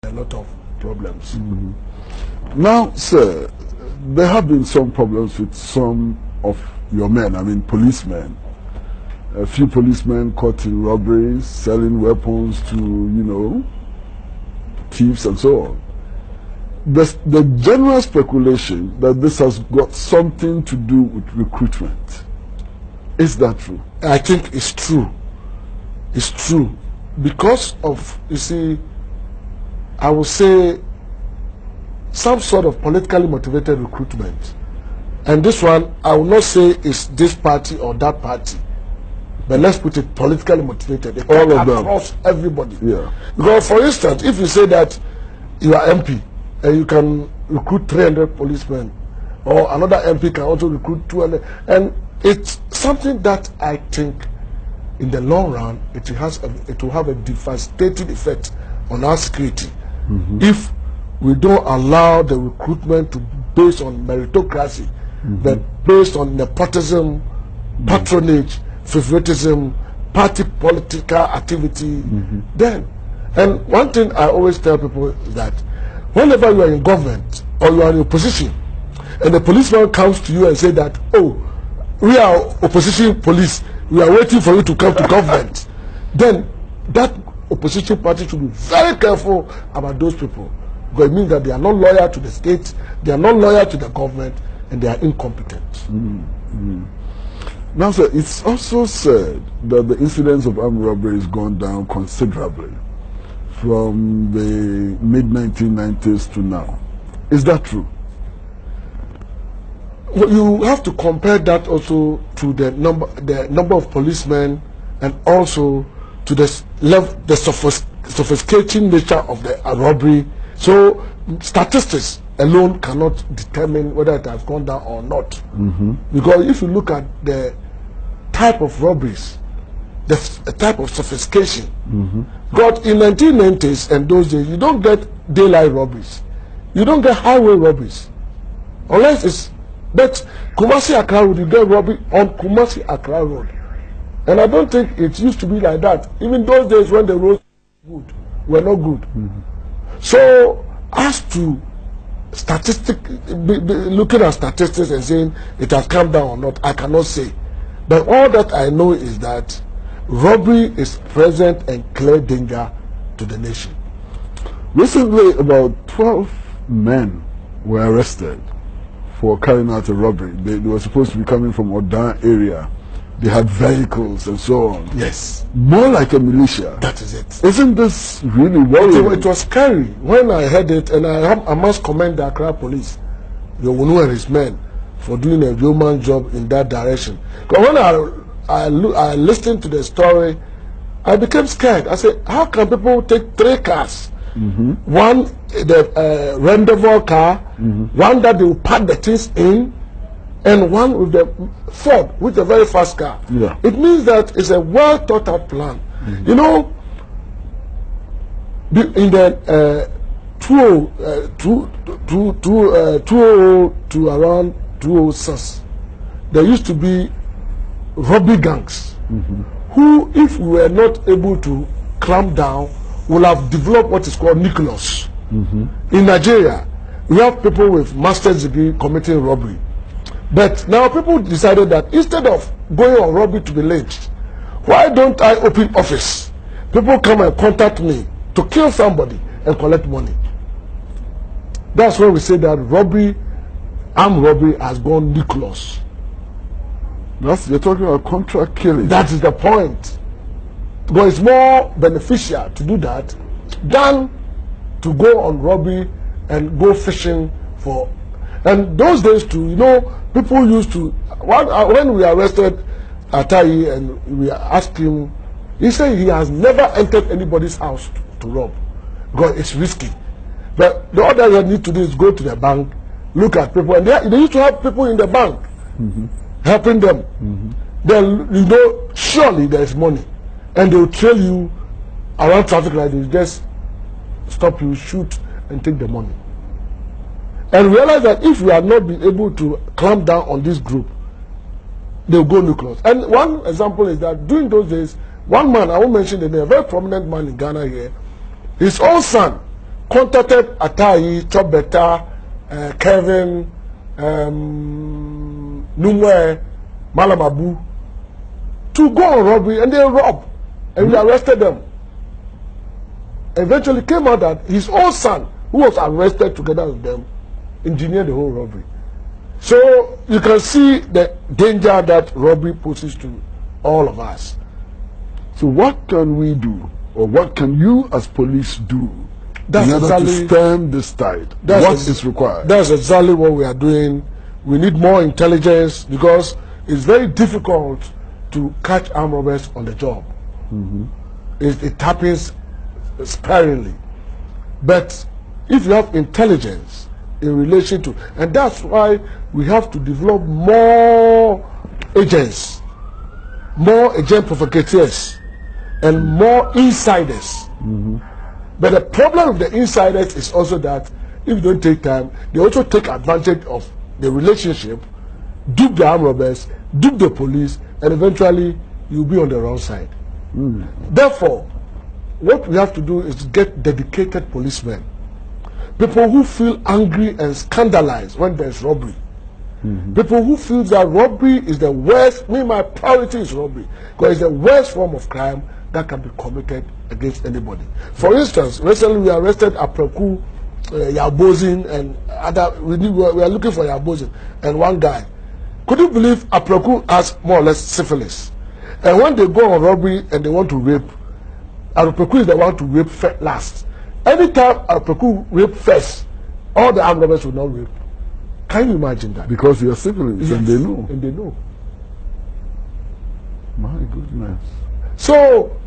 a lot of problems. Now, sir, there have been some problems with some of your men, I mean policemen. A few policemen caught in robberies, selling weapons to, you know, thieves and so on. The general speculation that this has got something to do with recruitment. Is that true? I think it's true. It's true. Because of, you see, I would say some sort of politically motivated recruitment. And this one, I will not say it's this party or that party, but let's put it politically motivated. It all of them, across everybody. Yeah. Because, for instance, if you say that you are MP and you can recruit 300 policemen, or another MP can also recruit 200, and it's something that I think, in the long run, it will have a devastating effect on our security if we don't allow the recruitment to based on meritocracy, but based on nepotism, patronage, favoritism, party political activity. Then, and one thing I always tell people is that whenever you are in government or you are in opposition, and the policeman comes to you and say that, oh, we are opposition police, we are waiting for you to come to government, then that opposition party should be very careful about those people, because it means that they are not loyal to the state, they are not loyal to the government, and they are incompetent. Now, sir, it's also said that the incidence of armed robbery has gone down considerably from the mid-1990s to now. Is that true? Well, you have to compare that also to the number of policemen, and also to the sophisticated nature of the robbery. So statistics alone cannot determine whether it has gone down or not. Because if you look at the type of robberies, the type of sophistication, but in 1990s and those days, you don't get daylight robberies, you don't get highway robberies, unless it's, but Kumasi Accra Road, you get robbery on Kumasi Accra Road. And I don't think it used to be like that. Even those days when the roads were not good. So, as to looking at statistics and saying it has come down or not, I cannot say. But all that I know is that robbery is present and clear danger to the nation. Recently, about 12 men were arrested for carrying out a robbery. They were supposed to be coming from Odan area. They had vehicles and so on. Yes. More like a militia. That is it. Isn't this really worrying? It was scary when I heard it, and I must commend the Accra police, Yowunu and his men, for doing a yeoman job in that direction. Because when I listened to the story, I became scared. I said, how can people take 3 cars? One, the rendezvous car, one that they will pack the things in, and one with the Ford, which is a very fast car. Yeah. It means that it's a well thought out plan. You know, in the 2000 to around 2006, there used to be robbery gangs who, if we were not able to clamp down, will have developed what is called nucleus. In Nigeria, we have people with master's degree committing robbery. But now people decided that instead of going on robbery to be lynched, why don't I open office? People come and contact me to kill somebody and collect money. That's when we say that robbery, armed robbery, has gone nucleus. You're talking about contract killing. That is the point. Because it's more beneficial to do that than to go on robbery and go fishing for. And those days too, you know, people used to, when we arrested Atayi and we asked him, he said he has never entered anybody's house to rob because it's risky. But the other they need to do is go to the bank, look at people, and they used to have people in the bank helping them. Then, you know, surely there is money, and they will trail you around traffic light. They just stop you, shoot, and take the money. And realize that if we are not being able to clamp down on this group, they will go nucleus. And one example is that during those days, one man, I won't mention the name, a very prominent man in Ghana here, his own son contacted Atayi, Chobeta, Kevin, Numwe, Malamabu to go on robbery, and they robbed, and we arrested them. Eventually came out that his own son, who was arrested together with them, engineered the whole robbery. So you can see the danger that robbery poses to all of us. So what can we do, or what can you as police do That's in order exactly, to stem this tide? What is required? That's exactly what we are doing. We need more intelligence because it's very difficult to catch armed robbers on the job. It happens sparingly. But if you have intelligence in relation to, and that's why we have to develop more agents, more agent provocateurs, and more insiders. But the problem with the insiders is also that if you don't take time, they also take advantage of the relationship, dupe the armed robbers, dupe the police, and eventually you'll be on the wrong side. Therefore, what we have to do is get dedicated policemen, people who feel angry and scandalized when there's robbery, people who feel that robbery is the worst. My priority is robbery because it's the worst form of crime that can be committed against anybody. For instance, recently we arrested Apreku, Yabozin, and other. We are looking for Yabozin and one guy. Could you believe Apreku has more or less syphilis? And when they go on robbery and they want to rape, Apreku is the one to rape last. Anytime Apreku rape first, all the armed robbers will not rape. Can you imagine that? Because you are syphilis, Yes, and they know. And they know. My goodness. So,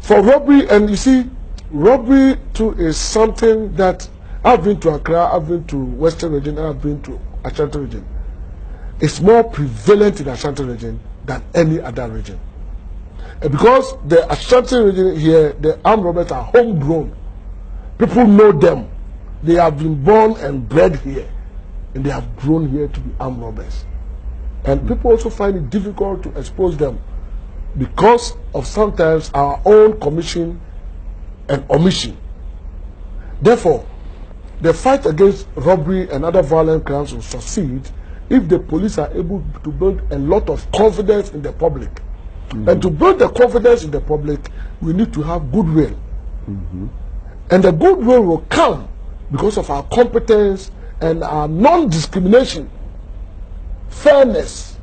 for robbery, and you see, robbery too is something that I've been to Accra, I've been to Western region, I've been to Ashanti region. It's more prevalent in Ashanti region than any other region. And because the Ashanti region here, the armed robbers are homegrown. People know them. They have been born and bred here. And they have grown here to be armed robbers. And people also find it difficult to expose them because of sometimes our own commission and omission. Therefore, the fight against robbery and other violent crimes will succeed if the police are able to build a lot of confidence in the public. And to build the confidence in the public, we need to have goodwill. And the goodwill will come because of our competence and our non-discrimination, fairness.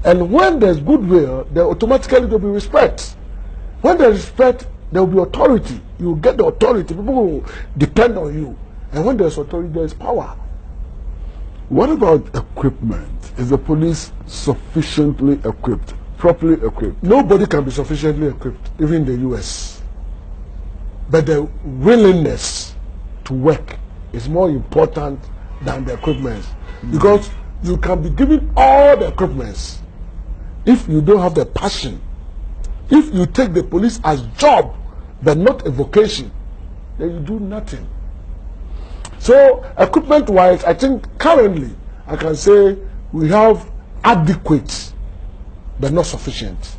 And when there's goodwill, there automatically will be respect. When there's respect, there will be authority. You will get the authority. People will depend on you. And when there's authority, there's power. What about equipment? Is the police sufficiently equipped, properly equipped? Nobody can be sufficiently equipped, even in the US. But the willingness to work is more important than the equipment. Because you can be given all the equipment. If you don't have the passion, if you take the police as job, but not a vocation, then you do nothing. So, equipment-wise, I think currently, I can say we have adequate, but not sufficient.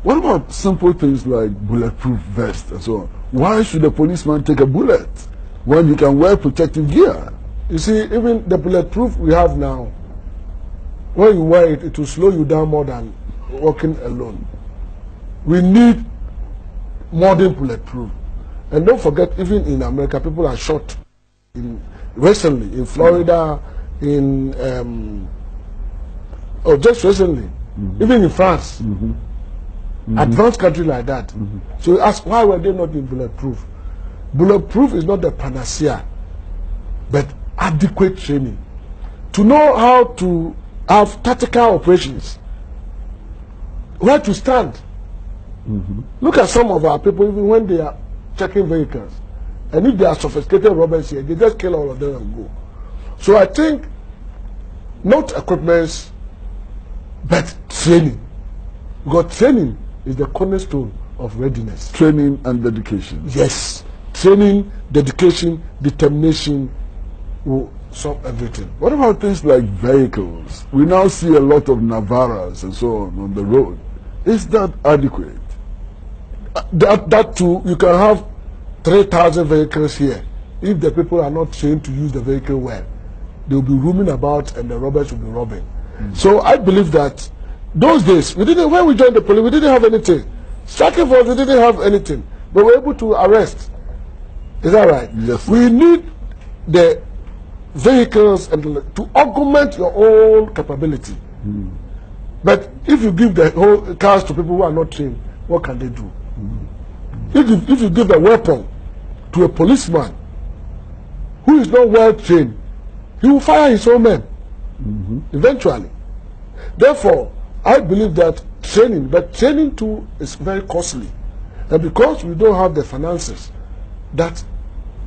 What about simple things like bulletproof vest and so on? Why should a policeman take a bullet when he can wear protective gear? You see, even the bulletproof we have now, when you wear it, it will slow you down more than walking alone. We need modern bulletproof. And don't forget, even in America, people are shot. Recently, in Florida, just recently, even in France, advanced country like that. So you ask, why were they not in bulletproof? Bulletproof is not the panacea, but adequate training. To know how to have tactical operations, where to stand. Look at some of our people, even when they are checking vehicles. And if they are sophisticated robbers here, they just kill all of them and go. So I think, not equipment, but training. Because training is the cornerstone of readiness. Training and dedication. Yes. Training, dedication, determination will solve everything. What about things like vehicles? We now see a lot of Navaras and so on the road. Is that adequate? That too, you can have 3,000 vehicles here. If the people are not trained to use the vehicle well, they will be roaming about and the robbers will be robbing. So I believe that those days, when we joined the police, we didn't have anything. Striking force, we didn't have anything. But we were able to arrest. Is that right? Yes. We need the vehicles and to augment your own capability. But if you give the whole cars to people who are not trained, what can they do? If you give a weapon to a policeman who is not well trained, he will fire his own men eventually. Therefore, I believe that training too is very costly. And because we don't have the finances, that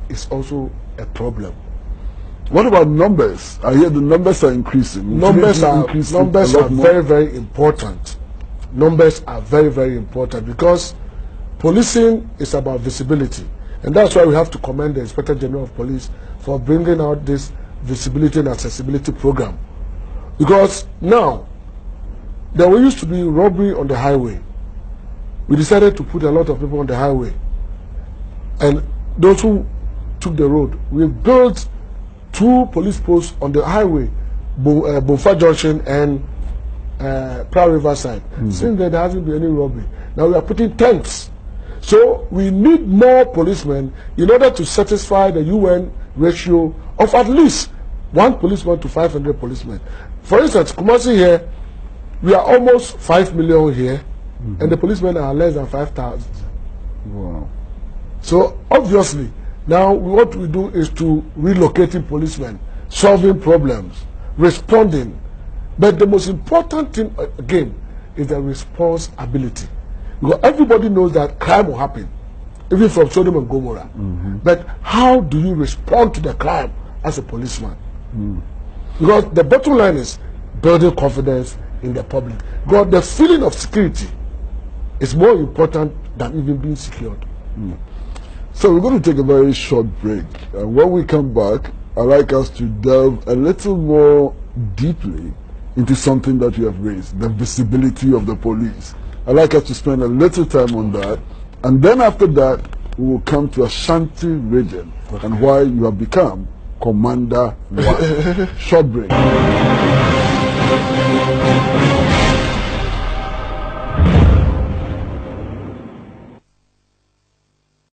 is also a problem. What about numbers? I hear the numbers are increasing. Numbers are very, very important. Numbers are very, very important because policing is about visibility. And that's why we have to commend the Inspector General of Police for bringing out this visibility and accessibility program. Because now, there used to be robbery on the highway. We decided to put a lot of people on the highway. And those who took the road, we built 2 police posts on the highway, Bonfa Junction and Proud Riverside. Since then, there hasn't been any robbery. Now we are putting tanks. So we need more policemen in order to satisfy the UN ratio of at least 1 policeman to 500 policemen. For instance, Kumasi here, we are almost 5 million here, and the policemen are less than 5,000. Wow. So obviously, now what we do is to relocating policemen, solving problems, responding. But the most important thing again is the responsibility. Because everybody knows that crime will happen, even from Sodom and Gomorrah. But how do you respond to the crime as a policeman? Because the bottom line is building confidence in the public. Because the feeling of security is more important than even being secured. So we're going to take a very short break. And when we come back, I'd like us to delve a little more deeply into something that you have raised, the visibility of the police. I'd like us to spend a little time on that. And then after that, we will come to Ashanti region and why you have become Commander 1. Short break.